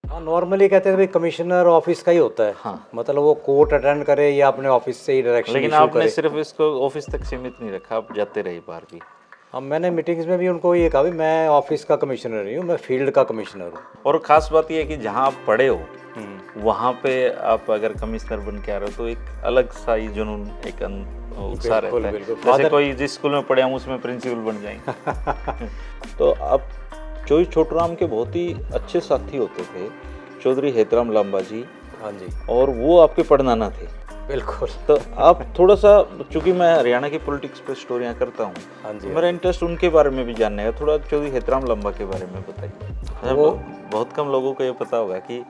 हाँ, नॉर्मली कहते हैं भाई कमिश्नर ऑफिस का ही होता है। हाँ। मतलब वो कोर्ट अटेंड करे या अपने ऑफिस से ही डायरेक्शन लेकिन इशू आपने करे। सिर्फ इसको ऑफिस तक सीमित नहीं रखा, आप जाते रहे बाहर भी। अब मैंने मीटिंग्स में भी उनको ये कहा भी मैं ऑफिस का कमिश्नर नहीं हूँ, मैं फील्ड का कमिश्नर हूँ। और ख़ास बात यह है कि जहाँ आप पढ़े हो वहाँ पे आप अगर कमिश्नर बन के आ रहे हो तो एक अलग सा ही जुनून, एक उत्साह बिल्कुल, रहता है। बिल्कुल। जैसे कोई जिस स्कूल में पढ़े हम उसमें प्रिंसिपल बन जाएंगे। तो आप चौधरी छोटूराम के बहुत ही अच्छे साथी होते थे, चौधरी हेतराम लांबा जी, हाँ जी, और वो आपके पड़नाना थे। बिल्कुल। तो आप थोड़ा सा, चूंकि मैं हरियाणा की पॉलिटिक्स पे स्टोरियाँ करता हूँ, हाँ जी, तो मेरा इंटरेस्ट उनके बारे में भी जानने का। थोड़ा चौधरी हेतराम लांबा के बारे में बताइए। वो बहुत कम लोगों को ये पता होगा कि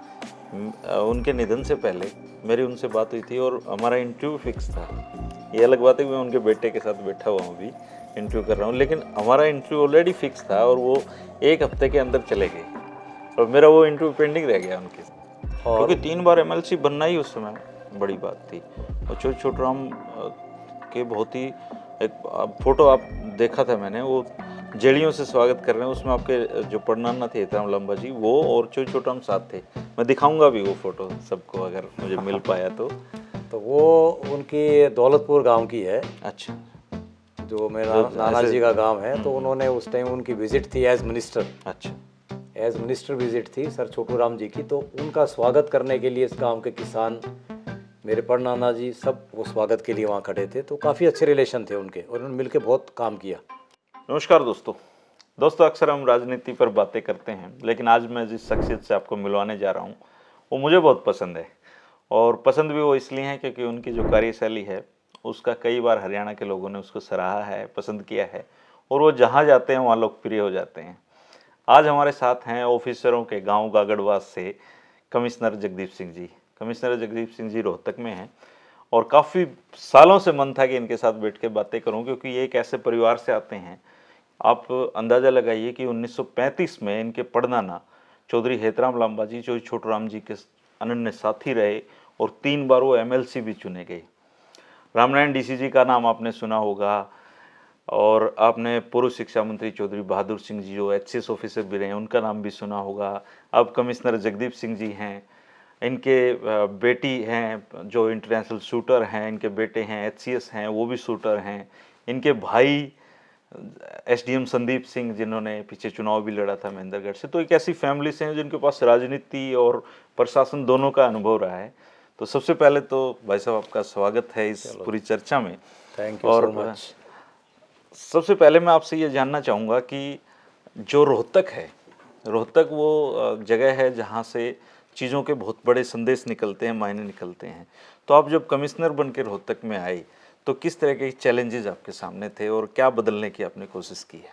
उनके निधन से पहले मेरी उनसे बात हुई थी और हमारा इंटरव्यू फिक्स था। ये अलग बात है कि मैं उनके बेटे के साथ बैठा हुआ हूँ, अभी इंटरव्यू कर रहा हूँ, लेकिन हमारा इंटरव्यू ऑलरेडी फिक्स था और वो एक हफ्ते के अंदर चले गए और मेरा वो इंटरव्यू पेंडिंग रह गया उनके साथ। और क्योंकि 3 बार एमएलसी बनना ही उस समय बड़ी बात थी। और चौधरी छोटूराम के बहुत ही एक फोटो आप देखा था मैंने, वो जेड़ियों से स्वागत कर रहे हैं, उसमें आपके जो पड़नाना थे हेतराम लांबा जी, वो और चौधरी छोटूराम साथ थे। मैं दिखाऊंगा भी वो फोटो सबको अगर मुझे मिल पाया तो वो उनकी दौलतपुर गांव की है, अच्छा। जो मेरा नाना जी का गांव है। तो उन्होंने उस टाइम उनकी विजिट थी एज मिनिस्टर। अच्छा। एज मिनिस्टर विजिट थी सर छोटूराम जी की। तो उनका स्वागत करने के लिए इस गांव के किसान, मेरे परनाना जी, सब वो स्वागत के लिए वहाँ खड़े थे। तो काफ़ी अच्छे रिलेशन थे उनके और उन्होंने मिलकर बहुत काम किया। नमस्कार दोस्तों, अक्सर हम राजनीति पर बातें करते हैं, लेकिन आज मैं जिस शख्सियत से आपको मिलवाने जा रहा हूँ वो मुझे बहुत पसंद है। और पसंद भी वो इसलिए है क्योंकि उनकी जो कार्यशैली है उसका कई बार हरियाणा के लोगों ने उसको सराहा है, पसंद किया है, और वो जहाँ जाते हैं वहाँ लोकप्रिय हो जाते हैं। आज हमारे साथ हैं ऑफिसरों के गांव गागड़वास से कमिश्नर जगदीप सिंह जी। कमिश्नर जगदीप सिंह जी रोहतक में हैं और काफ़ी सालों से मन था कि इनके साथ बैठ के बातें करूं, क्योंकि ये एक ऐसे परिवार से आते हैं। आप अंदाज़ा लगाइए कि 1935 में इनके पड़नाना चौधरी हेतराम लांबा जी चौधरी छोटूराम जी के अनन्य साथी रहे और 3 बार वो एमएलसी भी चुने गए। रामनारायण डीसी जी का नाम आपने सुना होगा, और आपने पूर्व शिक्षा मंत्री चौधरी बहादुर सिंह जी जो एचसीएस ऑफिसर भी रहे हैं उनका नाम भी सुना होगा। अब कमिश्नर जगदीप सिंह जी हैं, इनके बेटी हैं जो इंटरनेशनल शूटर हैं, इनके बेटे हैं एचसीएस हैं, वो भी शूटर हैं। इनके भाई एसडीएम संदीप सिंह जिन्होंने पीछे चुनाव भी लड़ा था महेंद्रगढ़ से। तो एक ऐसी फैमिली से हैं जिनके पास राजनीति और प्रशासन दोनों का अनुभव रहा है। तो सबसे पहले तो भाई साहब आपका स्वागत है इस पूरी चर्चा में। Thank you so much. सबसे पहले मैं आपसे ये जानना चाहूँगा कि जो रोहतक है, रोहतक वो जगह है जहाँ से चीज़ों के बहुत बड़े संदेश निकलते हैं, मायने निकलते हैं। तो आप जब कमिश्नर बन के रोहतक में आए तो किस तरह के चैलेंजेस आपके सामने थे और क्या बदलने की आपने कोशिश की है?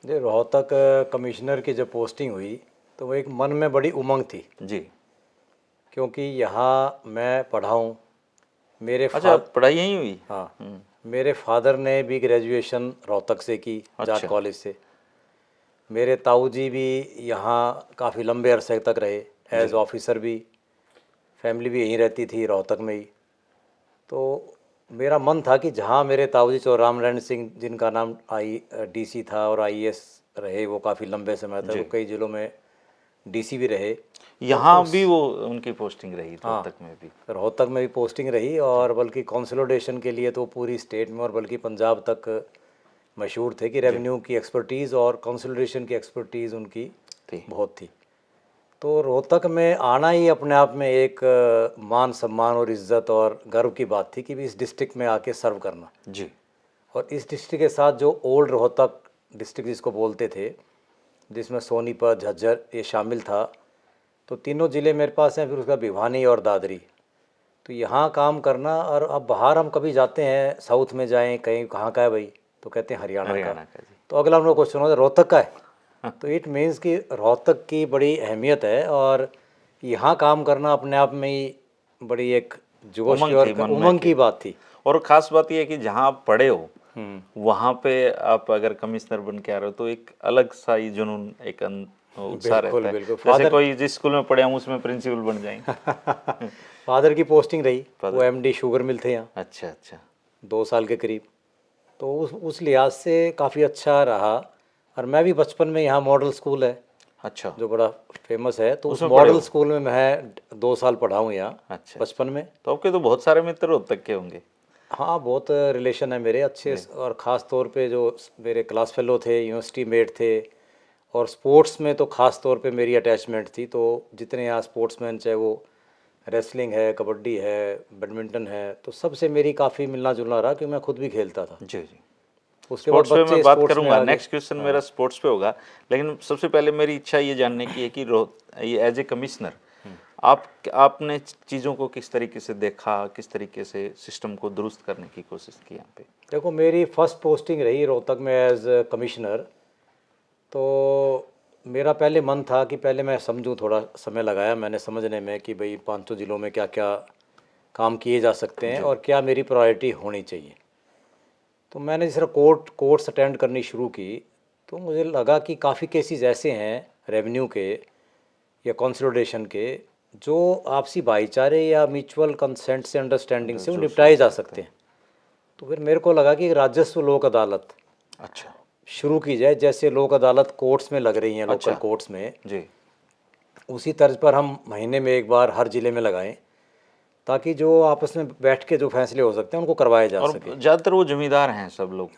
जी, रोहतक कमिश्नर की जब पोस्टिंग हुई तो वो एक मन में बड़ी उमंग थी जी। क्योंकि यहाँ मैं पढ़ा हूँ। मेरे अच्छा, पढ़ाई यहीं हुई? हाँ, मेरे फादर ने भी ग्रेजुएशन रोहतक से की, जाट कॉलेज से। मेरे ताऊ जी भी यहाँ काफ़ी लंबे अरसे तक रहे एज ऑफिसर भी। फैमिली भी यहीं रहती थी रोहतक में ही। तो मेरा मन था कि जहाँ मेरे ताऊ जी रामनारायण सिंह, जिनका नाम डीसी था और आईएएस रहे वो काफ़ी लंबे समय तक, वो कई जिलों में डीसी भी रहे। यहाँ भी वो उनकी पोस्टिंग रही रोहतक में भी? रोहतक में भी पोस्टिंग रही, और बल्कि कंसोलिडेशन के लिए तो पूरी स्टेट में और बल्कि पंजाब तक मशहूर थे कि रेवेन्यू की एक्सपर्टीज़ और कंसोलिडेशन की एक्सपर्टीज़ उनकी बहुत थी। तो रोहतक में आना ही अपने आप में एक मान सम्मान और इज़्ज़त और गर्व की बात थी कि भी इस डिस्ट्रिक्ट में आके सर्व करना जी। और इस डिस्ट्रिक्ट के साथ जो ओल्ड रोहतक डिस्ट्रिक्ट जिसको बोलते थे, जिसमें सोनीपत, झज्जर ये शामिल था। तो तीनों ज़िले मेरे पास हैं, फिर उसका भिवानी और दादरी। तो यहाँ काम करना, और अब बाहर हम कभी जाते हैं, साउथ में जाएं कहीं, कहाँ का है भाई, तो कहते हैं हरियाणा का। जी। तो अगला हम लोग क्वेश्चन होता है रोहतक का है। तो इट मीन्स कि रोहतक की बड़ी अहमियत है और यहाँ काम करना अपने आप में ही बड़ी एक जोश की और उमंग की बात थी। और ख़ास बात यह है कि जहाँ आप पढ़े हो वहाँ पे आप अगर कमिश्नर बन के आ रहे हो तो एक अलग सा ही जुनून, एक उत्साह रहता है। जैसे कोई जिस स्कूल में पढ़े हम उसमें प्रिंसिपल बन जाएंगे। फादर की पोस्टिंग रही, वो एमडी शुगर मिल थे यहाँ। अच्छा अच्छा। 2 साल के करीब। तो उस लिहाज से काफ़ी अच्छा रहा। और मैं भी बचपन में, यहाँ मॉडल स्कूल है अच्छा जो बड़ा फेमस है, तो उस उसमें पढ़े मॉडल हो? स्कूल में मैं 2 साल पढ़ा हूँ यहाँ अच्छा, बचपन में। तो आपके तो बहुत सारे मित्र रोहतक के होंगे। हाँ, बहुत रिलेशन है मेरे अच्छे और ख़ास तौर पे जो मेरे क्लास फेलो थे, यूनिवर्सिटी मेट थे, और स्पोर्ट्स में तो ख़ास तौर पे मेरी अटैचमेंट थी। तो जितने यहाँ स्पोर्ट्समैन, चाहे वो रेसलिंग है, कबड्डी है, बैडमिंटन है, तो सबसे मेरी काफ़ी मिलना जुलना रहा, क्योंकि मैं खुद भी खेलता था। जी जी, उसके बाद स्पोर्ट्स पे मैं बच्चे बात स्पोर्ट्स में करूंगा, आ गए। नेक्स्ट क्वेश्चन मेरा स्पोर्ट्स पे होगा। लेकिन सबसे पहले मेरी इच्छा ये जानने की है कि ये एज ए कमिश्नर आप आपने चीज़ों को किस तरीके से देखा, किस तरीके से सिस्टम को दुरुस्त करने की कोशिश की यहाँ पे। देखो, मेरी फर्स्ट पोस्टिंग रही रोहतक में एज कमिश्नर। तो मेरा पहले मन था कि पहले मैं समझूं, थोड़ा समय लगाया मैंने समझने में कि भाई 500 ज़िलों में क्या क्या काम किए जा सकते हैं और क्या मेरी प्रायोरिटी होनी चाहिए। तो मैंने जिस तरह कोर्ट्स अटेंड करनी शुरू की, तो मुझे लगा कि काफ़ी केसेस ऐसे हैं रेवेन्यू के या कंसोलिडेशन के, जो आपसी भाईचारे या म्यूचुअल कंसेंट से, अंडरस्टैंडिंग से वो निपटाए जा सकते हैं। तो फिर मेरे को लगा कि राजस्व लोक अदालत अच्छा शुरू की जाए, जैसे लोक अदालत कोर्ट्स में लग रही हैं, लोकल अच्छा कोर्ट्स में, जी, उसी तर्ज पर हम महीने में एक बार हर ज़िले में लगाएं, ताकि जो आपस में बैठ के जो फैसले हो सकते हैं उनको करवाए जा और सके। ज़्यादातर वो जमींदार हैं सब लोग,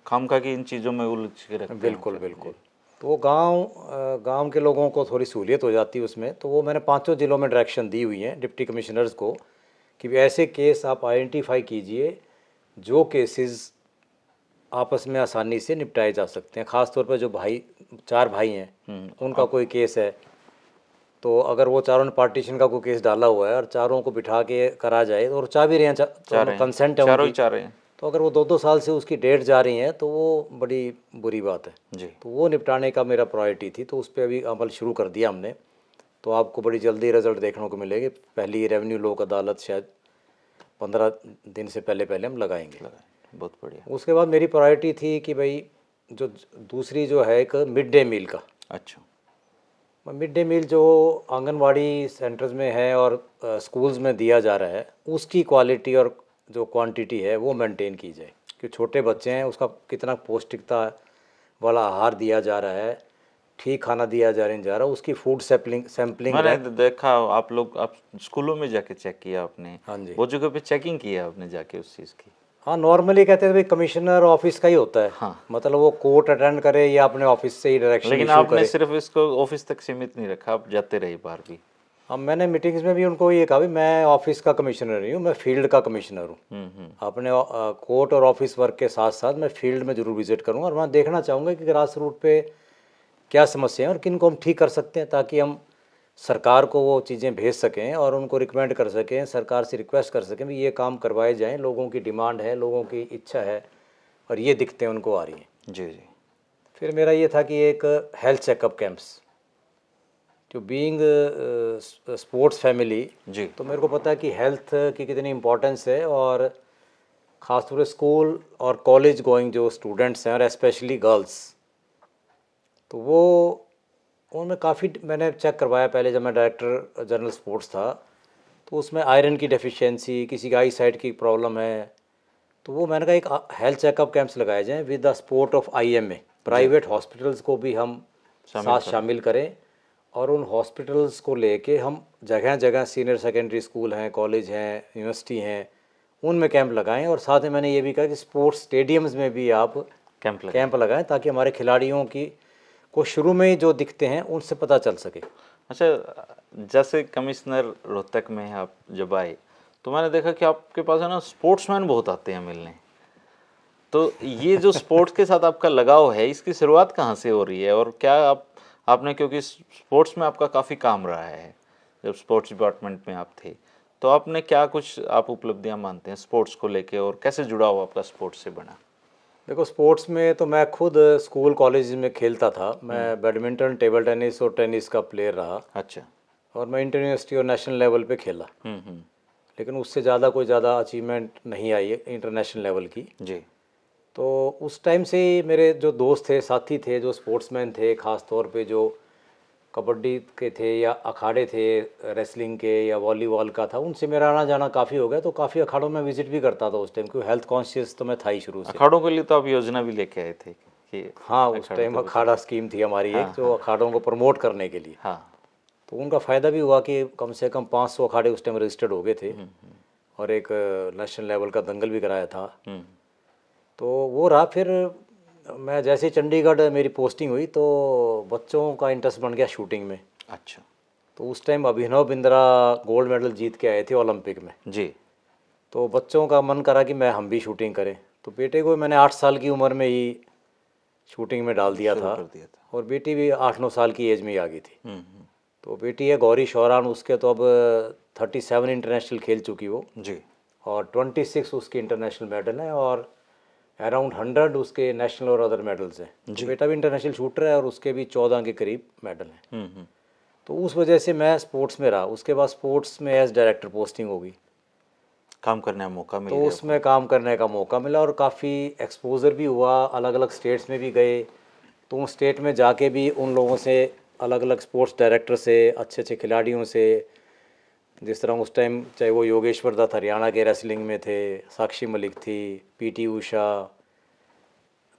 खामखा की इन चीज़ों में उलझ के रखते हैं। बिल्कुल बिल्कुल। तो वो गांव के लोगों को थोड़ी सहूलियत हो जाती है उसमें। तो वो मैंने 5 ज़िलों में डायरेक्शन दी हुई हैं डिप्टी कमिश्नर्स को कि भी ऐसे केस आप आइडेंटिफाई कीजिए जो केसेस आपस में आसानी से निपटाए जा सकते हैं। ख़ास तौर पर जो 4 भाई हैं उनका कोई केस है, तो अगर वो चारों ने पार्टीशन का कोई केस डाला हुआ है और चारों को बिठा के करा जाए, और चाह भी रहे हैं, तो कंसेंट है चारों उनकी, ही चाह रहे हैं तो अगर वो 2-2 साल से उसकी डेट जा रही है तो वो बड़ी बुरी बात है। जी। तो वो निपटाने का मेरा प्रायोरिटी थी, तो उस पर अभी अमल शुरू कर दिया हमने। तो आपको बड़ी जल्दी रिजल्ट देखने को मिलेगी। पहली रेवेन्यू लोक अदालत शायद 15 दिन से पहले पहले हम लगाएंगे। बहुत बढ़िया। उसके बाद मेरी प्रायोरिटी थी कि भाई जो दूसरी जो है एक मिड डे मील का। अच्छा, मिड डे मील जो आंगनवाड़ी सेंटर्स में है और स्कूल्स में दिया जा रहा है, उसकी क्वालिटी और जो क्वांटिटी है वो मेंटेन की जाए, कि छोटे बच्चे हैं उसका कितना पौष्टिकता वाला आहार दिया जा रहा है, ठीक खाना दिया जा रहा है, उसकी फूड सैम्पलिंग मैंने देखा आप स्कूलों में जाके चेक किया आपने, हाँ जी, बहुत जगह पे चेकिंग किया आपने जाके उस चीज़ की। हाँ, नॉर्मली कहते हैं भाई कमिश्नर ऑफिस का ही होता है। हाँ, मतलब वो कोर्ट अटेंड करे या अपने ऑफिस से ही डायरेक्शन लेकिन इशू आपने करे। सिर्फ इसको ऑफिस तक सीमित नहीं रखा, आप जाते रहे बाहर भी। हाँ, मैंने मीटिंग्स में भी उनको ये कहा भी मैं ऑफिस का कमिश्नर नहीं हूँ, मैं फील्ड का कमिश्नर हूँ। अपने कोर्ट और ऑफिस वर्क के साथ साथ मैं फील्ड में ज़रूर विजिट करूँगा और मैं देखना चाहूँगा कि ग्रास रूट पे क्या समस्या है और किन को हम ठीक कर सकते हैं, ताकि हम सरकार को वो चीज़ें भेज सकें और उनको रिकमेंड कर सकें, सरकार से रिक्वेस्ट कर सकें भी ये काम करवाए जाएँ, लोगों की डिमांड है, लोगों की इच्छा है और ये दिक्कतें उनको आ रही हैं। जी जी। फिर मेरा ये था कि एक हेल्थ चेकअप कैंप्स, जो बीइंग स्पोर्ट्स फैमिली, जी, तो मेरे को पता है कि हेल्थ की कितनी इम्पोर्टेंस है, और ख़ासतौर से स्कूल और कॉलेज गोइंग जो स्टूडेंट्स हैं और स्पेशली गर्ल्स, तो वो उनमें काफ़ी मैंने चेक करवाया पहले जब मैं डायरेक्टर जनरल स्पोर्ट्स था। तो उसमें आयरन की डेफिशिएंसी, किसी की आई साइट की प्रॉब्लम है, तो वो मैंने कहा एक हेल्थ चेकअप कैंप्स लगाए जाएँ with the support of IMA। Private hospitals को भी हम साथ शामिल करें और उन हॉस्पिटल्स को लेके हम जगह जगह सीनियर सेकेंडरी स्कूल हैं, कॉलेज हैं, यूनिवर्सिटी हैं, उनमें कैंप लगाएं। और साथ में मैंने ये भी कहा कि स्पोर्ट्स स्टेडियम्स में भी आप कैंप लगाएं, ताकि हमारे खिलाड़ियों की को शुरू में ही जो दिखते हैं उनसे पता चल सके। अच्छा, जैसे कमिश्नर रोहतक में आप जब आए तो मैंने देखा कि आपके पास है ना स्पोर्ट्समैन बहुत आते हैं मिलने। तो ये जो स्पोर्ट्स के साथ आपका लगाव है, इसकी शुरुआत कहाँ से हो रही है और क्या आपने, क्योंकि स्पोर्ट्स में आपका काफ़ी काम रहा है, जब स्पोर्ट्स डिपार्टमेंट में आप थे तो आपने क्या कुछ आप उपलब्धियां मानते हैं स्पोर्ट्स को लेके और कैसे जुड़ाव आपका स्पोर्ट्स से बना? देखो, स्पोर्ट्स में तो मैं खुद स्कूल कॉलेज में खेलता था। मैं बैडमिंटन, टेबल टेनिस और टेनिस का प्लेयर रहा। अच्छा। और मैं इंटर यूनिवर्सिटी और नेशनल लेवल पे खेला, लेकिन उससे ज़्यादा कोई ज़्यादा अचीवमेंट नहीं आई है इंटरनेशनल लेवल की। जी। तो उस टाइम से ही मेरे जो दोस्त थे, साथी थे, जो स्पोर्ट्समैन थे, ख़ास तौर पे जो कबड्डी के थे या अखाड़े थे, रेसलिंग के या वॉलीबॉल का था, उनसे मेरा आना जाना काफ़ी हो गया। तो काफ़ी अखाड़ों में विजिट भी करता था उस टाइम, क्योंकि हेल्थ कॉन्शियस तो मैं था ही शुरू से। अखाड़ों के लिए तो आप योजना भी लेके आए थे। कि हाँ, उस टाइम अखाड़ा स्कीम थी हमारी एक, जो अखाड़ों को प्रमोट करने के लिए। हाँ। तो उनका फ़ायदा भी हुआ कि कम से कम 500 अखाड़े उस टाइम रजिस्टर्ड हो गए थे, और एक नेशनल लेवल का दंगल भी कराया था। तो वो रहा। फिर मैं जैसे ही चंडीगढ़ मेरी पोस्टिंग हुई तो बच्चों का इंटरेस्ट बन गया शूटिंग में। अच्छा तो उस time Abhinav Bindra gold medal जीत के आए थे ओलंपिक में। जी। तो बच्चों का मन करा कि हम भी शूटिंग करें। तो बेटे को मैंने 8 साल की उम्र में ही शूटिंग में डाल दिया शुरू था, कर दिया था। और बेटी भी 8-9 साल की एज में ही आ गई थी। हम्म। तो बेटी है गौरी शौरान, उसके तो अब 37 इंटरनेशनल खेल चुकी वो, जी। और 26 उसके इंटरनेशनल मेडल हैं, और अराउंड 100 उसके नेशनल और अदर मेडल्स हैं। तो जी। बेटा भी इंटरनेशनल शूटर है, और उसके भी 14 के करीब मेडल हैं। हम्म। तो उस वजह से मैं स्पोर्ट्स में रहा। उसके बाद स्पोर्ट्स में एज डायरेक्टर पोस्टिंग हो गई, काम करने का मौका मिल तो गया उसमें काम करने का मौका मिला, और काफ़ी एक्सपोजर भी हुआ। अलग अलग स्टेट्स में भी गए, तो उन स्टेट में जाके भी उन लोगों से, अलग अलग स्पोर्ट्स डायरेक्टर से, अच्छे अच्छे खिलाड़ियों से, जिस तरह उस टाइम चाहे वो योगेश्वर दत्त हरियाणा के रेसलिंग में थे, साक्षी मलिक थी, पीटी उषा,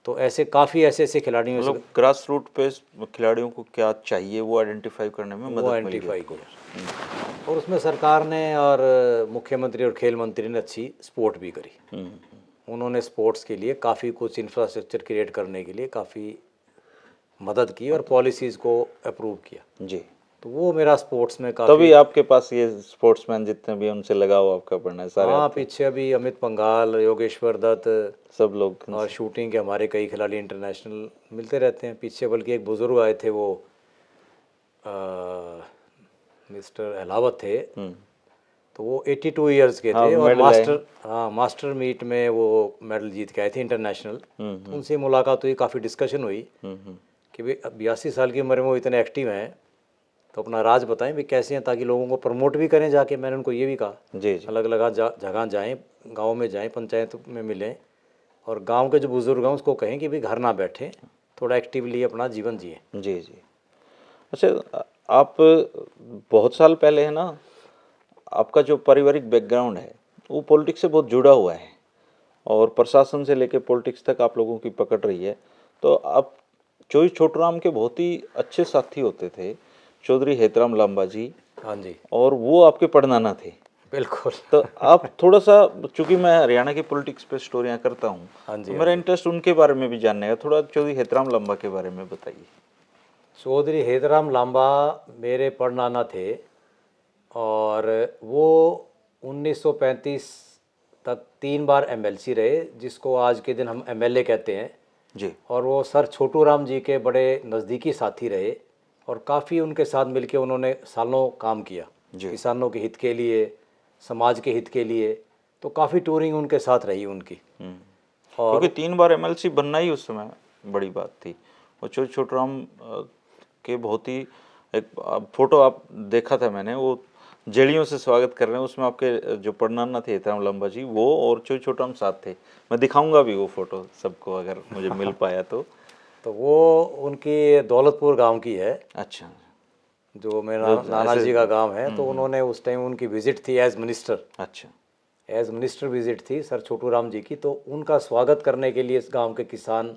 तो ऐसे काफ़ी ऐसे ऐसे खिलाड़ियों से मतलब ग्रास रूट पे खिलाड़ियों को क्या चाहिए वो आइडेंटिफाई करने में वो मदद मिल गई आइडेंटिफाई आपको। किया। और उसमें सरकार ने और मुख्यमंत्री और खेल मंत्री ने अच्छी सपोर्ट भी करी। उन्होंने स्पोर्ट्स के लिए काफ़ी कुछ इंफ्रास्ट्रक्चर क्रिएट करने के लिए काफ़ी मदद की, और पॉलिसीज़ को अप्रूव किया। जी। तो वो मेरा स्पोर्ट्स में तभी काफ़ी। आपके पास ये स्पोर्ट्समैन जितने भी उनसे लगाव आपका पड़ना है सारे हाँ, आपके पीछे अभी अमित पंघाल, योगेश्वर दत्त, सब लोग और शूटिंग के हमारे कई खिलाड़ी इंटरनेशनल मिलते रहते हैं। पीछे बल्कि एक बुज़ुर्ग आए थे, वो मिस्टर अहलावत थे। तो वो 82 इयर्स के हाँ, थे, और मेडल आए। मास्टर मीट में वो मेडल जीत के आए थे इंटरनेशनल। तो उनसे मुलाकात हुई, काफ़ी डिस्कशन हुई कि भाई 82 साल की उम्र में वो इतने एक्टिव हैं, तो अपना राज बताएं भी कैसे हैं, ताकि लोगों को प्रमोट भी करें जाके। मैंने उनको ये भी कहा, जी जी। अलग अलग जगह जाएं, गांव में जाएं, पंचायत में मिलें, और गांव के जो बुज़ुर्ग हैं उसको कहें कि भाई घर ना बैठें, थोड़ा एक्टिवली अपना जीवन जिए। जी जी। अच्छा, आप बहुत साल पहले है ना, आपका जो पारिवारिक बैकग्राउंड है वो पॉलिटिक्स से बहुत जुड़ा हुआ है, और प्रशासन से लेकर पॉलिटिक्स तक आप लोगों की पकड़ रही है। तो आप चौधरी छोटूराम के बहुत ही अच्छे साथी होते थे, चौधरी हेतराम लांबा जी, हाँ जी, और वो आपके पड़नाना थे। बिल्कुल। तो आप थोड़ा सा, चूंकि मैं हरियाणा की पॉलिटिक्स पे स्टोरियाँ करता हूँ, हाँ जी, तो हाँ मेरा जी। इंटरेस्ट उनके बारे में भी जानने का, थोड़ा चौधरी हेतराम लांबा के बारे में बताइए। चौधरी हेतराम लांबा मेरे परनाना थे, और वो 1935 तक 3 बार एमएलसी रहे, जिसको आज के दिन हम एमएलए कहते हैं। जी और वो सर छोटू राम जी के बड़े नज़दीकी साथी रहे, और काफ़ी उनके साथ मिलके उन्होंने सालों काम किया, जी। किसानों के हित के लिए, समाज के हित के लिए। तो काफ़ी टूरिंग उनके साथ रही उनकी। क्योंकि और 3 बार एमएलसी बनना ही उस समय बड़ी बात थी। और चौधरी छोटूराम के बहुत ही एक फोटो आप देखा था मैंने, वो जेड़ियों से स्वागत कर रहे हैं, उसमें आपके जो परनाना थे हेतराम लांबा जी, वो और चौधरी छोटूराम साथ थे। मैं दिखाऊंगा भी वो फोटो सबको अगर मुझे मिल पाया तो वो उनकी दौलतपुर गांव की है, अच्छा। जो मेरा जो नाना ऐसे जी का गांव है। तो उन्होंने उस टाइम उनकी विज़िट थी अच्छा। एज मिनिस्टर विज़िट थी सर छोटू राम जी की। तो उनका स्वागत करने के लिए इस गांव के किसान,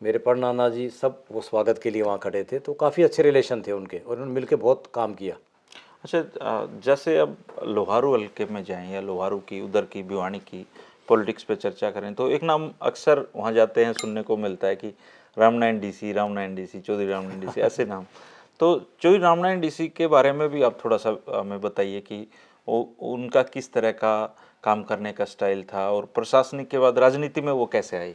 मेरे परनाना जी, सब वो स्वागत के लिए वहाँ खड़े थे। तो काफ़ी अच्छे रिलेशन थे उनके, और उन्होंने मिलकर बहुत काम किया। अच्छा, जैसे अब लोहारू हल्के में जाएं या लोहारू की उधर की भिवानी की पॉलिटिक्स पे चर्चा करें, तो एक नाम अक्सर वहाँ जाते हैं सुनने को मिलता है कि रामनारायण डीसी, चौधरी रामनारायण डीसी, ऐसे नाम। तो चौधरी रामनारायण डीसी के बारे में भी आप थोड़ा सा हमें बताइए कि वो उनका किस तरह का काम करने का स्टाइल था, और प्रशासनिक के बाद राजनीति में वो कैसे आई।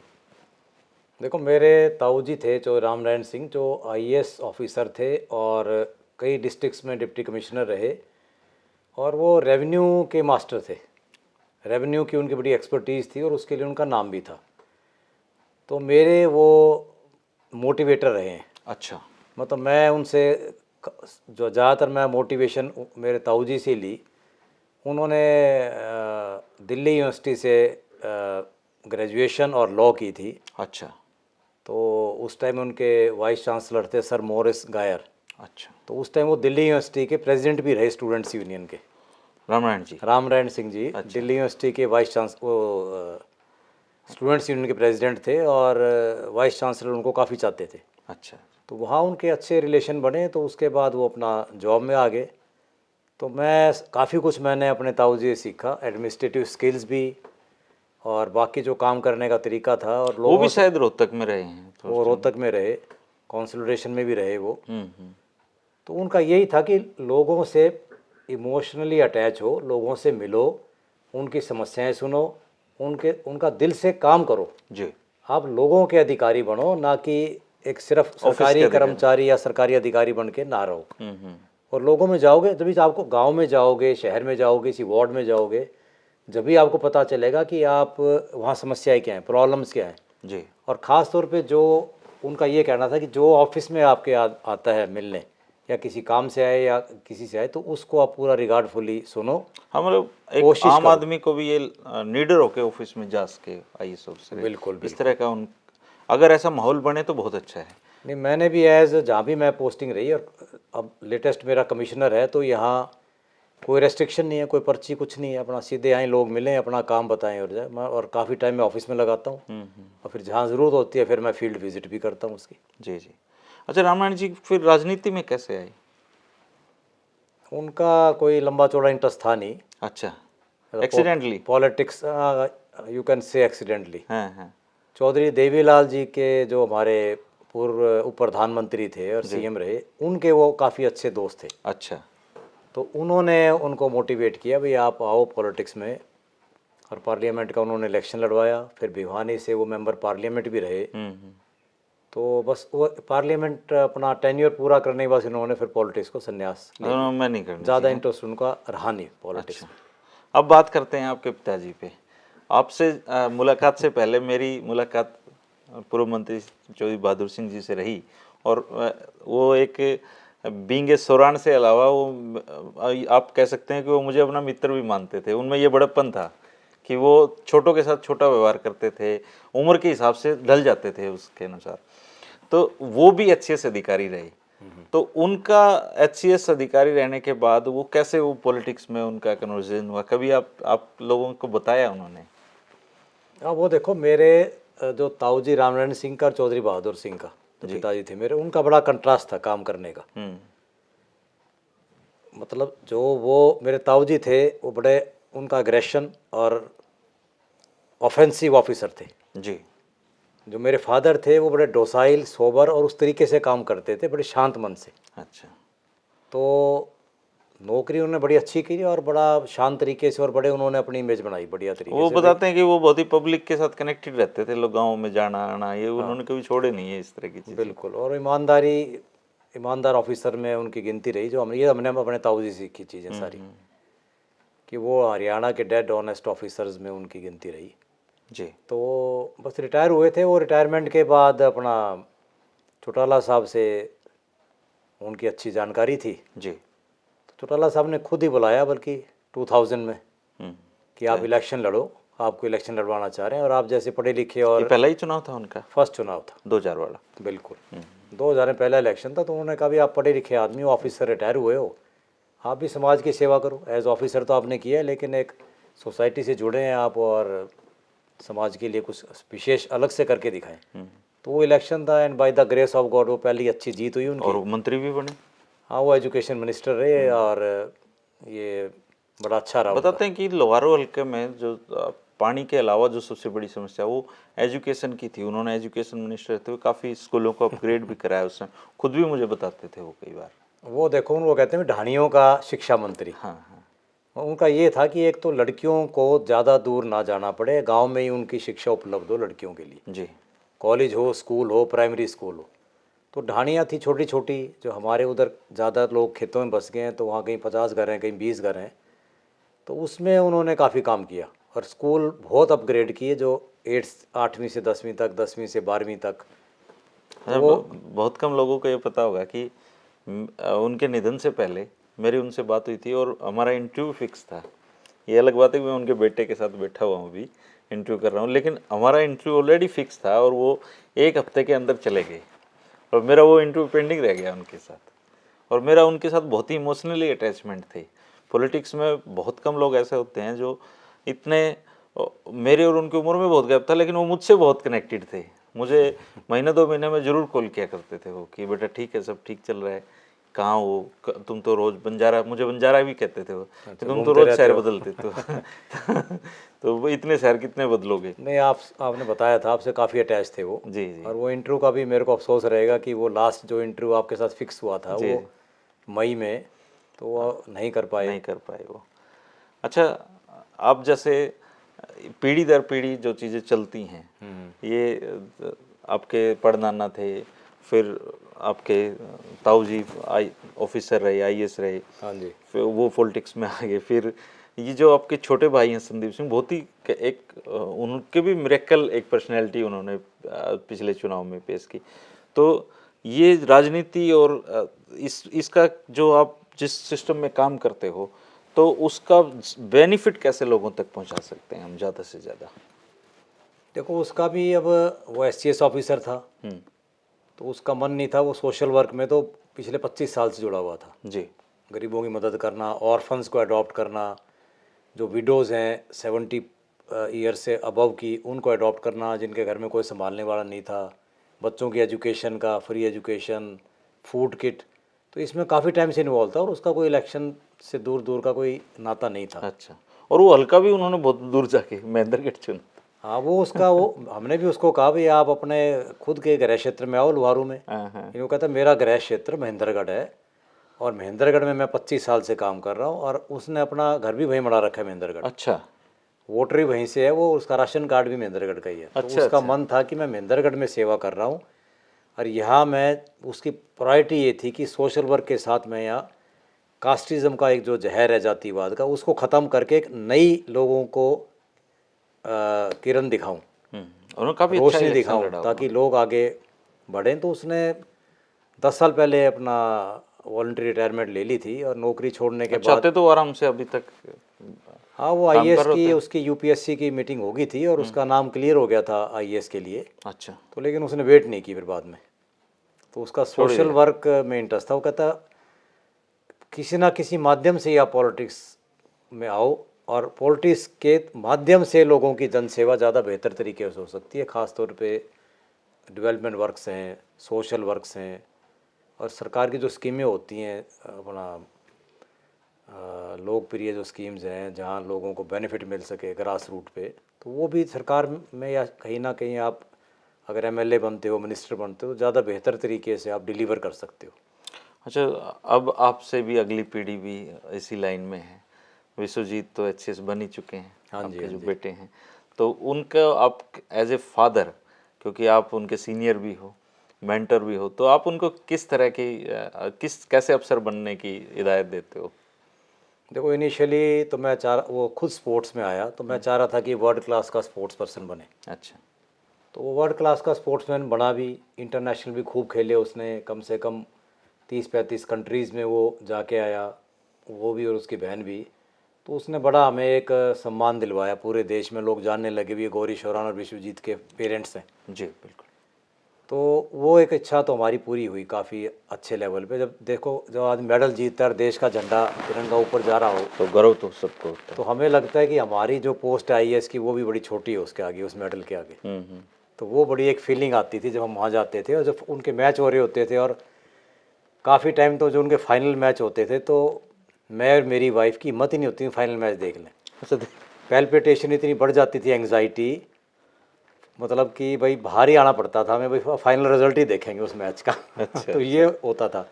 देखो, मेरे ताऊ जी थे जो रामनारायण सिंह, जो आईएएस ऑफिसर थे, और कई डिस्ट्रिक्ट्स में डिप्टी कमिश्नर रहे, और वो रेवेन्यू के मास्टर थे। रेवेन्यू की उनकी बड़ी एक्सपर्टीज़ थी, और उसके लिए उनका नाम भी था। तो मेरे वो मोटिवेटर रहे हैं। अच्छा। मतलब मैं उनसे जो ज़्यादातर मैं मोटिवेशन मेरे ताऊ जी से ली। उन्होंने दिल्ली यूनिवर्सिटी से ग्रेजुएशन और लॉ की थी। अच्छा। तो उस टाइम उनके वाइस चांसलर थे सर मॉरिस गायर। अच्छा। तो उस टाइम वो दिल्ली यूनिवर्सिटी के प्रेसिडेंट भी रहे स्टूडेंट्स यूनियन के। रामनारायण जी। रामनारायण सिंह जी अच्छा। दिल्ली यूनिवर्सिटी के वाइस चांस वो स्टूडेंट्स यूनियन के प्रेसिडेंट थे और वाइस चांसलर उनको काफ़ी चाहते थे। अच्छा। तो वहाँ उनके अच्छे रिलेशन बने, तो उसके बाद वो अपना जॉब में आ गए। तो मैं काफ़ी कुछ मैंने अपने ताऊ जी से सीखा, एडमिनिस्ट्रेटिव स्किल्स भी और बाकी जो काम करने का तरीका था। और वो लोगों भी से, शायद रोहतक में रहे हैं तो वो रोहतक में रहे, कॉन्सल्टेशन में भी रहे वो। हम्म। तो उनका यही था कि लोगों से इमोशनली अटैच हो, लोगों से मिलो, उनकी समस्याएं सुनो, उनका दिल से काम करो। जी। आप लोगों के अधिकारी बनो, ना कि एक सिर्फ ऑफिस के सरकारी अधिकारी। कर्मचारी या सरकारी अधिकारी बन के ना रहो। हम्म। और लोगों में जाओगे तभी आपको, गांव में जाओगे, शहर में जाओगे, किसी वार्ड में जाओगे, जब भी आपको पता चलेगा कि आप वहाँ समस्याएं क्या हैं, प्रॉब्लम्स क्या हैं। जी। और ख़ास तौर पे जो उनका ये कहना था कि जो ऑफिस में आपके आता है मिलने, या किसी काम से आए या किसी से आए, तो उसको आप पूरा रिगार्डफुली सुनो। हाँ, मतलब एक कोशिश आम करो। आदमी को भी ये नीडर होके ऑफिस में जा सके आईएएस ऑफिसर, बिल्कुल इस बिल्कुल। तरह का उन अगर ऐसा माहौल बने तो बहुत अच्छा है। नहीं, मैंने भी जहाँ भी मैं पोस्टिंग रही, और अब लेटेस्ट मेरा कमिश्नर है, तो यहाँ कोई रेस्ट्रिक्शन नहीं है, कोई पर्ची कुछ नहीं है, अपना सीधे आए, लोग मिलें, अपना काम बताएं और जाए। मैं और काफ़ी टाइम मैं ऑफिस में लगाता हूँ, और फिर जहाँ ज़रूरत होती है फिर मैं फील्ड विजिट भी करता हूँ उसकी। जी जी। अच्छा, रामायण जी फिर राजनीति में कैसे आए? उनका कोई लंबा चौड़ा इंटरेस्ट था नहीं। अच्छा, accidentally? Politics, you can say accidentally. हाँ हाँ। चौधरी देवीलाल जी के, जो हमारे पूर्व उप प्रधानमंत्री थे और सीएम रहे, उनके वो काफ़ी अच्छे दोस्त थे। अच्छा। तो उन्होंने उनको मोटिवेट किया, भाई आप आओ पॉलिटिक्स में। और पार्लियामेंट का उन्होंने इलेक्शन लड़वाया, फिर भिवानी से वो मेंबर पार्लियामेंट भी रहे। तो बस वो पार्लियामेंट अपना टेन्योर पूरा करने के बाद उन्होंने फिर पॉलिटिक्स को संन्यास ले लिया। मैं नहीं करनी ज़्यादा चाहिए। इंटरेस्ट उनका रहा नहीं पॉलिटिक्स में। अब बात करते हैं आपके पिताजी पे। आपसे मुलाकात से पहले मेरी मुलाकात पूर्व मंत्री चौधरी बहादुर सिंह जी से रही, और वो एक बींग ए सौरान से अलावा वो आप कह सकते हैं कि वो मुझे अपना मित्र भी मानते थे। उनमें ये बड़प्पन था कि वो छोटों के साथ छोटा व्यवहार करते थे, उम्र के हिसाब से ढल जाते थे उसके अनुसार। तो वो भी एचसीएस अधिकारी रहे। तो उनका एचसीएस अधिकारी रहने के बाद वो कैसे, वो पॉलिटिक्स में उनका कन्वर्जन हुआ, कभी आप लोगों को बताया उन्होंने? हाँ, वो देखो, मेरे जो ताऊ जी रामनारायण सिंह का और चौधरी बहादुर सिंह का जो पिताजी थे मेरे, उनका बड़ा कंट्रास्ट था काम करने का। मतलब जो वो मेरे ताऊ जी थे, वो बड़े, उनका अग्रेशन और ऑफेंसिव ऑफिसर थे जी। जो मेरे फादर थे, वो बड़े डोसाइल, सोबर और उस तरीके से काम करते थे, बड़े शांत मन से। अच्छा। तो नौकरी उन्होंने बड़ी अच्छी की और बड़ा शांत तरीके से, और बड़े उन्होंने अपनी इमेज बनाई बढ़िया तरीके वो से। बताते हैं कि वो बहुत ही पब्लिक के साथ कनेक्टेड रहते थे, लोग गाँव में जाना आना, ये उन्होंने कभी छोड़े नहीं है इस तरह की चीज़। बिल्कुल, और ईमानदार ऑफिसर में उनकी गिनती रही, जो हमने अपने ताऊ जी सीखी चीज़ें सारी, कि वो हरियाणा के डेड ऑनेस्ट ऑफिसर्स में उनकी गिनती रही जी। तो बस रिटायर हुए थे वो। रिटायरमेंट के बाद अपना चौटाला साहब से उनकी अच्छी जानकारी थी जी। तो चौटाला साहब ने खुद ही बुलाया, बल्कि 2000 में, कि आप इलेक्शन लड़ो, आपको इलेक्शन लड़वाना चाह रहे हैं, और आप जैसे पढ़े लिखे। और ये पहला ही चुनाव था उनका? फर्स्ट चुनाव था 2000 वाला। बिल्कुल, 2000 में पहला इलेक्शन था। तो उन्होंने कहा, भी आप पढ़े लिखे आदमी हो, ऑफिसर रिटायर हुए हो, आप भी समाज की सेवा करो। एज ऑफिसर तो आपने किया है, लेकिन एक सोसाइटी से जुड़े हैं आप, और समाज के लिए कुछ विशेष अलग से करके दिखाएं। तो वो इलेक्शन था, and by the grace of God वो पहली अच्छी जीत हुई उनकी। और मंत्री भी बने। हाँ, वो एजुकेशन मिनिस्टर रहे, और ये बड़ा अच्छा रहा। बताते हैं कि लोहारो हल्के में जो पानी के अलावा जो सबसे बड़ी समस्या वो एजुकेशन की थी। उन्होंने एजुकेशन मिनिस्टर रहते हुए काफ़ी स्कूलों को अपग्रेड भी कराया उसमें, खुद भी मुझे बताते थे वो कई बार। वो देखो, वो कहते हैं ढाणियों का शिक्षा मंत्री। हाँ हाँ। उनका ये था कि एक तो लड़कियों को ज़्यादा दूर ना जाना पड़े, गांव में ही उनकी शिक्षा उपलब्ध हो लड़कियों के लिए, जी। कॉलेज हो, स्कूल हो, प्राइमरी स्कूल हो। तो ढाणियाँ थी छोटी छोटी, जो हमारे उधर ज़्यादा लोग खेतों में बस गए हैं, तो वहाँ कहीं 50 घर हैं, कहीं 20 घर हैं। तो उसमें उन्होंने काफ़ी काम किया, और स्कूल बहुत अपग्रेड किए, जो 8वीं से 10वीं तक, 10वीं से 12वीं तक। तो वो बहुत कम लोगों को ये पता होगा कि उनके निधन से पहले मेरी उनसे बात हुई थी, और हमारा इंटरव्यू फिक्स था। ये अलग बात है कि मैं उनके बेटे के साथ बैठा हुआ हूँ, अभी इंटरव्यू कर रहा हूँ, लेकिन हमारा इंटरव्यू ऑलरेडी फिक्स था, और वो 1 हफ्ते के अंदर चले गए, और मेरा वो इंटरव्यू पेंडिंग रह गया उनके साथ। और मेरा उनके साथ बहुत ही इमोशनली अटैचमेंट थे। पॉलिटिक्स में बहुत कम लोग ऐसे होते हैं जो इतने मेरे और उनकी उम्र में बहुत गैप था, लेकिन वो मुझसे बहुत कनेक्टेड थे। मुझे महीने 2 महीने में ज़रूर कॉल किया करते थे वो कि बेटा ठीक है, सब ठीक चल रहा है, कहाँ हो, तुम तो रोज़ बंजारा, मुझे बंजारा भी कहते थे वो, कि तुम तो रोज़ शहर बदलते तो तो वो इतने शहर कितने बदलोगे। नहीं, आपने बताया था आपसे काफ़ी अटैच थे वो। जी जी और वो इंटरव्यू का भी मेरे को अफसोस रहेगा कि वो लास्ट जो इंटरव्यू आपके साथ फिक्स हुआ था जी, वो मई में, तो वो नहीं कर पाए। नहीं कर पाए वो। अच्छा, आप जैसे पीढ़ी दर पीढ़ी जो चीज़ें चलती हैं, ये आपके परनाना थे, फिर आपके ताऊ जी ऑफिसर रहे, आईएएस रहे, हाँ जी। फिर वो पॉलिटिक्स में आ गए, फिर ये जो आपके छोटे भाई हैं संदीप सिंह, बहुत ही एक उनके भी मिरेकल एक पर्सनैलिटी उन्होंने पिछले चुनाव में पेश की। तो ये राजनीति और इसका जो आप जिस सिस्टम में काम करते हो, तो उसका बेनिफिट कैसे लोगों तक पहुंचा सकते हैं हम ज़्यादा से ज़्यादा? देखो, उसका भी अब वो एससीएस ऑफिसर था, तो उसका मन नहीं था, वो सोशल वर्क में तो पिछले 25 साल से जुड़ा हुआ था। जी गरीबों की मदद करना, ऑर्फन्स को अडॉप्ट करना, जो विडोज़ हैं 70 ईयर से अबव की, उनको अडॉप्ट करना, जिनके घर में कोई संभालने वाला नहीं था, बच्चों की एजुकेशन का, फ्री एजुकेशन, फूड किट, तो इसमें काफ़ी टाइम से इन्वॉल्व था और उसका कोई इलेक्शन से दूर दूर का कोई नाता नहीं था। अच्छा, और वो हल्का भी उन्होंने बहुत दूर जाके महेंद्रगढ़ चुना। हाँ, वो उसका वो हमने भी उसको कहा भाई आप अपने खुद के गृह क्षेत्र में आओ, लुहारू में। हाँ वो कहता मेरा गृह क्षेत्र महेंद्रगढ़ है और महेंद्रगढ़ में मैं 25 साल से काम कर रहा हूँ, और उसने अपना घर भी वहीं बना रखा है महेंद्रगढ़, अच्छा वोटर भी वहीं से है वो, उसका राशन कार्ड भी महेंद्रगढ़ का ही है। तो अच्छा उसका अच्छा मन था कि मैं महेंद्रगढ़ में सेवा कर रहा हूँ, और यहाँ मैं उसकी प्रायोरिटी ये थी कि सोशल वर्क के साथ मैं यहाँ कास्टिज़म का एक जो जहर है जातिवाद का, उसको ख़त्म करके एक नई लोगों को किरण दिखाऊं, उन्होंने काफ़ी अच्छा रोशनी इलेक्शन दिखाऊं, लड़ा ताकि उन्होंने। लोग आगे बढ़ें। तो उसने 10 साल पहले अपना वॉलंटरी रिटायरमेंट ले ली थी, और नौकरी छोड़ने के बाद चाहते तो आराम से अभी तक हाँ, वो काम कर आईएएस रहे की होते। उसकी यूपीएससी की मीटिंग हो गई थी और उसका नाम क्लियर हो गया था आईएएस के लिए। अच्छा, तो लेकिन उसने वेट नहीं की फिर बाद में, तो उसका छोड़ सोशल दिया। वर्क में इंटरेस्ट था। वो कहता किसी ना किसी माध्यम से या पॉलिटिक्स में आओ, और पॉलिटिक्स के माध्यम से लोगों की जनसेवा ज़्यादा बेहतर तरीके से हो सकती है, ख़ास तौर पे डेवलपमेंट वर्क्स हैं, सोशल वर्क्स हैं, और सरकार की जो स्कीमें होती हैं अपना लोकप्रिय जो स्कीम्स हैं जहाँ लोगों को बेनिफिट मिल सके ग्रास रूट पे, तो वो भी सरकार में या कहीं ना कहीं आप अगर एमएलए बनते हो, मिनिस्टर बनते हो, ज़्यादा बेहतर तरीके से आप डिलीवर कर सकते हो। अच्छा, अब आपसे भी अगली पीढ़ी भी इसी लाइन में है। विश्वजीत तो एचसीएस बन ही चुके हैं, हाँ जी, आपके हाँ जो जी। बेटे हैं, तो उनका आप एज ए फादर, क्योंकि आप उनके सीनियर भी हो, मेंटर भी हो, तो आप उनको किस तरह की कैसे अफसर बनने की हिदायत देते हो? देखो, इनिशियली तो मैं वो खुद स्पोर्ट्स में आया, तो मैं चाह रहा था कि वर्ल्ड क्लास का स्पोर्ट्स पर्सन बने। अच्छा, तो वो वर्ल्ड क्लास का स्पोर्ट्समैन बना भी, इंटरनेशनल भी खूब खेले उसने, कम से कम 30-35 कंट्रीज़ में वो जाके आया, वो भी और उसकी बहन भी। तो उसने बड़ा हमें एक सम्मान दिलवाया, पूरे देश में लोग जानने लगे भी ये गौरी शौरान और विश्वजीत के पेरेंट्स हैं। जी बिल्कुल। तो वो एक इच्छा तो हमारी पूरी हुई काफ़ी अच्छे लेवल पे। जब देखो, जब आदमी मेडल जीतता है और देश का झंडा तिरंगा ऊपर जा रहा हो, तो गर्व तो सबको होता तो हमें लगता है कि हमारी जो पोस्ट आईएएस की वो भी बड़ी छोटी है उसके आगे, उस मेडल के आगे। है। तो वो बड़ी एक फीलिंग आती थी जब हम वहाँ जाते थे, और जब उनके मैच हो रहे होते थे, और काफ़ी टाइम तो जो उनके फाइनल मैच होते थे, तो मैं और मेरी वाइफ की हिम्मत ही नहीं होती फाइनल मैच देख लें। अच्छा, पैल्पिटेशन इतनी बढ़ जाती थी, एंग्जाइटी, मतलब कि भाई बाहर ही आना पड़ता था हमें, भाई फाइनल रिजल्ट ही देखेंगे उस मैच का। अच्छा तो ये होता था।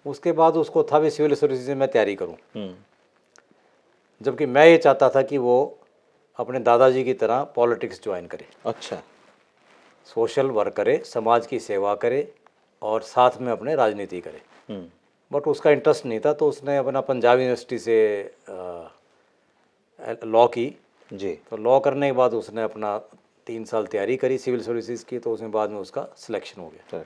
उसके बाद उसको था भी सिविल सर्विसेज में मैं तैयारी करूँ, जबकि मैं ये चाहता था कि वो अपने दादाजी की तरह पॉलिटिक्स ज्वाइन करे, अच्छा, सोशल वर्क करे, समाज की सेवा करे, और साथ में अपने राजनीति करे। बट उसका इंटरेस्ट नहीं था, तो उसने अपना पंजाब यूनिवर्सिटी से लॉ की। जी तो लॉ करने के बाद उसने अपना 3 साल तैयारी करी सिविल सर्विसेज की, तो उसमें बाद में उसका सिलेक्शन हो गया।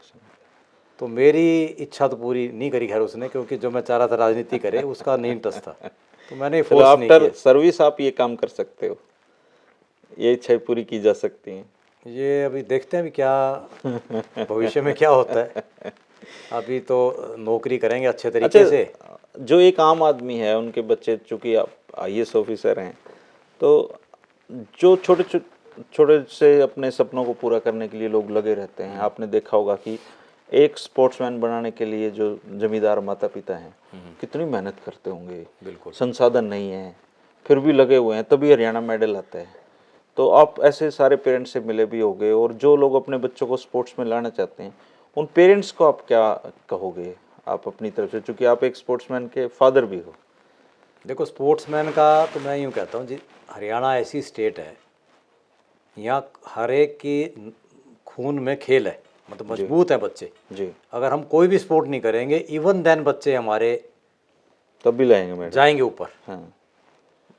तो मेरी इच्छा तो पूरी नहीं करी खैर उसने, क्योंकि जो मैं चाह रहा था राजनीति करे उसका नहीं इंटरेस्ट था, तो मैंने चलो, फोर्स नहीं आफ्टर किया। सर्विस आप ये काम कर सकते हो, ये इच्छाएं पूरी की जा सकती हैं। ये अभी देखते हैं अभी क्या भविष्य में क्या होता है। अभी तो नौकरी करेंगे अच्छे तरीके से। जो एक आम आदमी है, उनके बच्चे चूंकि आप आईएएस ऑफिसर हैं, तो जो छोटे से अपने सपनों को पूरा करने के लिए लोग लगे रहते हैं, आपने देखा होगा कि एक स्पोर्ट्समैन बनाने के लिए जो जमींदार माता पिता हैं कितनी मेहनत करते होंगे, बिल्कुल। संसाधन नहीं है फिर भी लगे हुए हैं, तभी हरियाणा मेडल आता है। तो आप ऐसे सारे पेरेंट्स से मिले भी होंगे, और जो लोग अपने बच्चों को स्पोर्ट्स में लाना चाहते हैं उन पेरेंट्स को आप क्या कहोगे आप अपनी तरफ से, क्योंकि आप एक स्पोर्ट्समैन के फादर भी हो? देखो, स्पोर्ट्समैन का तो मैं यूँ कहता हूँ जी, हरियाणा ऐसी स्टेट है, यहाँ हर एक की खून में खेल है, मतलब मजबूत है बच्चे जी। अगर हम कोई भी स्पोर्ट नहीं करेंगे, इवन देन बच्चे हमारे तब भी लाएंगे मैडम, जाएंगे ऊपर। हाँ।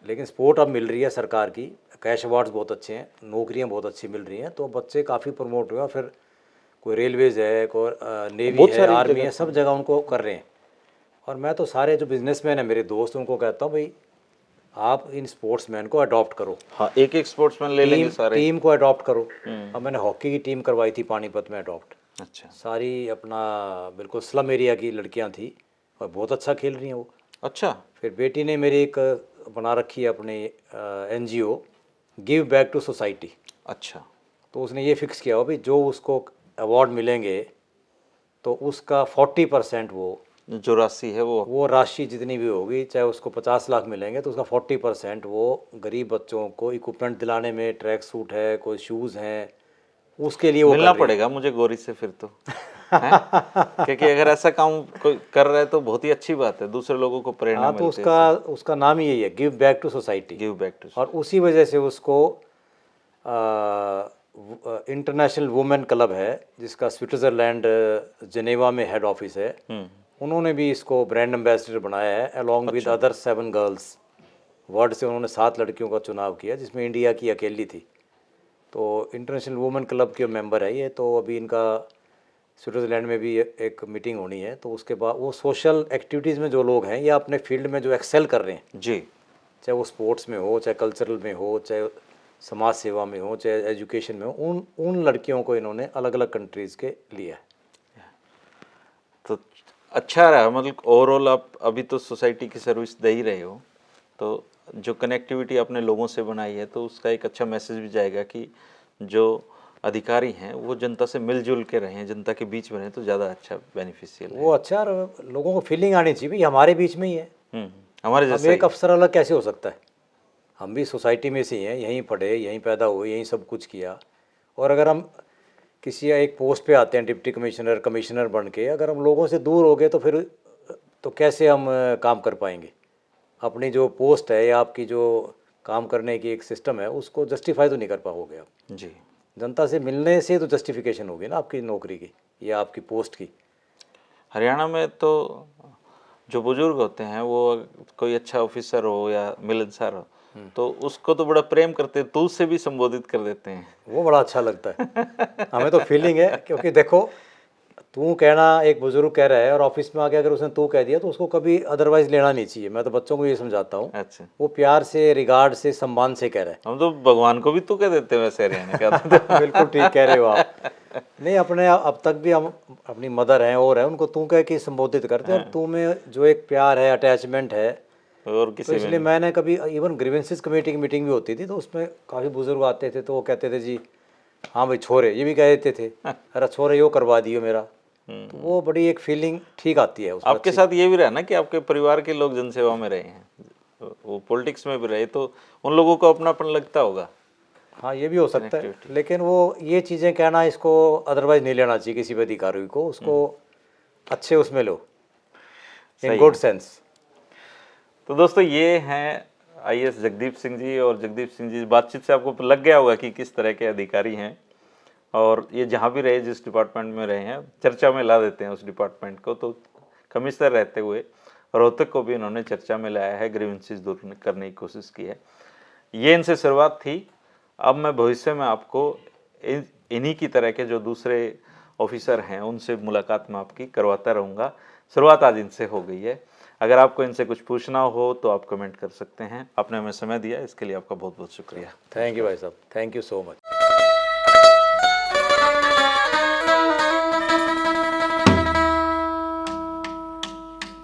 लेकिन सपोर्ट अब मिल रही है सरकार की, कैश अवार्ड्स बहुत अच्छे हैं, नौकरियां बहुत अच्छी मिल रही हैं, तो बच्चे काफ़ी प्रमोट हुए। फिर कोई रेलवेज है, कोई नेवी है, आर्मी है, सब जगह उनको कर रहे हैं। और मैं तो सारे जो बिजनेसमैन हैं मेरे दोस्त, उनको कहता हूँ भाई आप इन स्पोर्ट्समैन को अडॉप्ट करो। हाँ, एक एक स्पोर्ट्समैन ले लेंगे सारे। टीम को अडॉप्ट करो। अब मैंने हॉकी की टीम करवाई थी पानीपत में अडॉप्ट। अच्छा। सारी अपना बिल्कुल स्लम एरिया की लड़कियां थी और बहुत अच्छा खेल रही हैं वो। अच्छा। फिर बेटी ने मेरी एक बना रखी है अपनी NGO, give back to society. अच्छा। तो उसने ये फिक्स किया हो भाई जो उसको अवार्ड मिलेंगे तो उसका 40% वो जो राशि है वो राशि जितनी भी होगी, चाहे उसको 50 लाख मिलेंगे तो उसका 40% वो गरीब बच्चों को इक्विपमेंट दिलाने में, ट्रैक सूट है, कोई शूज़ हैं, उसके लिए वो मिलना पड़ेगा मुझे गौरी से फिर तो क्योंकि अगर ऐसा काम कोई कर रहा है तो बहुत ही अच्छी बात है, दूसरे लोगों को प्रेरणा मिलती है। तो उसका नाम ही यही है, give back to society. Give back to. और उसी वजह से उसको इंटरनेशनल वुमेन क्लब है जिसका स्विट्ज़रलैंड जेनेवा में हेड ऑफिस है, उन्होंने भी इसको ब्रांड एम्बेसडर बनाया है along with other 7 girls. World से उन्होंने 7 लड़कियों का चुनाव किया जिसमें इंडिया की अकेली थी। तो इंटरनेशनल वुमेन क्लब के मेंबर है ये। तो अभी इनका स्विट्ज़रलैंड में भी एक मीटिंग होनी है, तो उसके बाद वो सोशल एक्टिविटीज़ में जो लोग हैं या अपने फील्ड में जो एक्सेल कर रहे हैं जी, चाहे वो स्पोर्ट्स में हो, चाहे कल्चरल में हो, चाहे समाज सेवा में हो, चाहे एजुकेशन में हो, उन लड़कियों को इन्होंने अलग अलग कंट्रीज़ के लिया है। तो अच्छा रहा, मतलब ओवरऑल आप अभी तो सोसाइटी की सर्विस दे ही रहे हो, तो जो कनेक्टिविटी आपने लोगों से बनाई है तो उसका एक अच्छा मैसेज भी जाएगा कि जो अधिकारी हैं वो जनता से मिलजुल के रहें, जनता के बीच में रहें तो ज़्यादा अच्छा बेनिफिशियल है। वो अच्छा, लोगों को फीलिंग आनी चाहिए भाई हमारे बीच में ही है। हमारे अब जैसा एक अफसर अलग कैसे हो सकता है? हम भी सोसाइटी में से ही हैं, यहीं पढ़े, यहीं पैदा हुए, यहीं सब कुछ किया। और अगर हम किसी एक पोस्ट पे आते हैं, डिप्टी कमिश्नर, कमिश्नर बन के, अगर हम लोगों से दूर हो गए तो फिर तो कैसे हम काम कर पाएंगे? अपनी जो पोस्ट है या आपकी जो काम करने की एक सिस्टम है उसको जस्टिफाई तो नहीं कर पाओगे आप। जी, जनता से मिलने से तो जस्टिफिकेशन होगी ना आपकी नौकरी की या आपकी पोस्ट की। हरियाणा में तो जो बुजुर्ग होते हैं वो कोई अच्छा ऑफिसर हो या मिलनसार हो तो उसको तो बड़ा प्रेम करते हैं, तू से भी संबोधित कर देते हैं। वो बड़ा अच्छा लगता है। हमें तो फीलिंग है, क्योंकि देखो तू कहना, एक बुजुर्ग कह रहा है और ऑफिस में आके अगर उसने तू कह दिया तो उसको कभी अदरवाइज लेना नहीं चाहिए। मैं तो बच्चों को ये समझाता हूँ। अच्छा, वो प्यार से, रिगार्ड से, सम्मान से कह रहा है। हम तो भगवान को भी तू कह देते हैं वैसे हरियाणा का। बिल्कुल ठीक कह रहे हो आप। नहीं, अपने अब तक भी हम अपनी मदर हैं और है उनको तू कह के संबोधित करते हैं। और तू में जो एक प्यार है, अटैचमेंट है, और तो किसी इसलिए मैंने कभी इवन ग्रीवेंसेस कमेटी की मीटिंग भी होती थी तो उसमें काफ़ी बुजुर्ग आते थे तो वो कहते थे जी हाँ भाई छोरे, ये भी कह देते थे अरे छोरे यो करवा दियो मेरा। तो वो बड़ी एक फीलिंग ठीक आती है उसमें। आपके साथ ये भी रहा ना कि आपके परिवार के लोग जनसेवा में रहे हैं, वो पॉलिटिक्स में भी रहे, तो उन लोगों को अपनापन लगता होगा। हाँ, ये भी हो सकता है, लेकिन वो ये चीज़ें कहना, इसको अदरवाइज नहीं लेना चाहिए किसी भी अधिकारी को, उसको अच्छे उसमें लो, इन गुड सेंस। तो दोस्तों ये हैं IAS जगदीप सिंह जी, और जगदीप सिंह जी बातचीत से आपको लग गया होगा कि किस तरह के अधिकारी हैं, और ये जहाँ भी रहे, जिस डिपार्टमेंट में रहे हैं, चर्चा में ला देते हैं उस डिपार्टमेंट को। तो कमिश्नर रहते हुए रोहतक को भी इन्होंने चर्चा में लाया है, ग्रीवेंसेस दूर करने की कोशिश की है। ये इनसे शुरुआत थी। अब मैं भविष्य में आपको इन्हीं की तरह के जो दूसरे ऑफिसर हैं उनसे मुलाकात में आपकी करवाता रहूँगा। शुरुआत आज इनसे हो गई है। अगर आपको इनसे कुछ पूछना हो तो आप कमेंट कर सकते हैं। आपने हमें समय दिया, इसके लिए आपका बहुत बहुत शुक्रिया। थैंक यू भाई साहब, थैंक यू सो मच।